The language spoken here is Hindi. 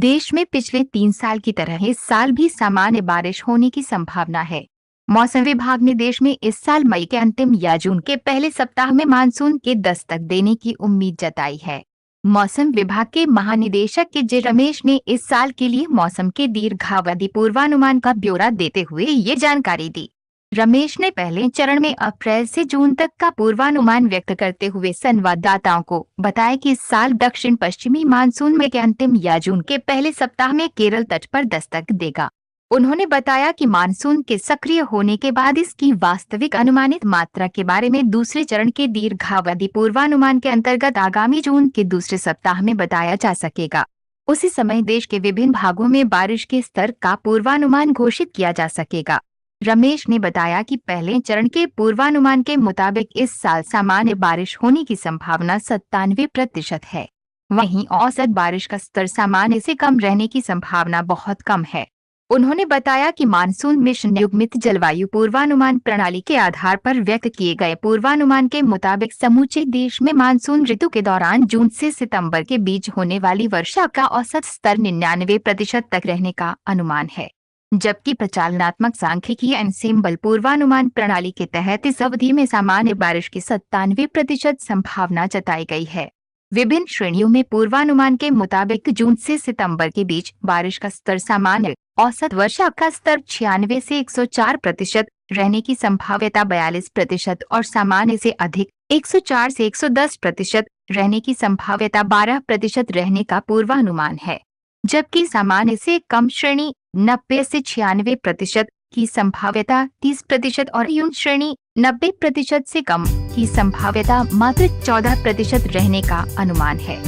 देश में पिछले 3 साल की तरह इस साल भी सामान्य बारिश होने की संभावना है। मौसम विभाग ने देश में इस साल मई के अंतिम या जून के पहले सप्ताह में मानसून के दस्तक देने की उम्मीद जताई है। मौसम विभाग के महानिदेशक के जे रमेश ने इस साल के लिए मौसम के दीर्घावधि पूर्वानुमान का ब्यौरा देते हुए ये जानकारी दी। रमेश ने पहले चरण में अप्रैल से जून तक का पूर्वानुमान व्यक्त करते हुए संवाददाताओं को बताया कि इस साल दक्षिण पश्चिमी मानसून मई के अंतिम या जून के पहले सप्ताह में केरल तट पर दस्तक देगा। उन्होंने बताया कि मानसून के सक्रिय होने के बाद इसकी वास्तविक अनुमानित मात्रा के बारे में दूसरे चरण के दीर्घावधि पूर्वानुमान के अंतर्गत आगामी जून के दूसरे सप्ताह में बताया जा सकेगा। उसी समय देश के विभिन्न भागों में बारिश के स्तर का पूर्वानुमान घोषित किया जा सकेगा। रमेश ने बताया कि पहले चरण के पूर्वानुमान के मुताबिक इस साल सामान्य बारिश होने की संभावना 97% है। वहीं औसत बारिश का स्तर सामान्य से कम रहने की संभावना बहुत कम है। उन्होंने बताया कि मानसून मिशन युग्मित जलवायु पूर्वानुमान प्रणाली के आधार पर व्यक्त किए गए पूर्वानुमान के मुताबिक समूचे देश में मानसून ऋतु के दौरान जून से सितंबर के बीच होने वाली वर्षा का औसत स्तर 99% तक रहने का अनुमान है, जबकि प्रचालनात्मक सांख्यिकीय एनसेम्बल पूर्वानुमान प्रणाली के तहत इस अवधि में सामान्य बारिश की 97% संभावना जताई गई है। विभिन्न श्रेणियों में पूर्वानुमान के मुताबिक जून से सितंबर के बीच बारिश का स्तर सामान्य, औसत वर्षा का स्तर 96 से 104% रहने की संभाव्यता 42% और सामान्य से अधिक 104 से 110% रहने की संभाव्यता 12% रहने का पूर्वानुमान है, जबकि सामान्य से कम श्रेणी 90 से 96% की संभाव्यता 30% और न्यून श्रेणी 90% से कम की संभाव्यता मात्र 14% रहने का अनुमान है।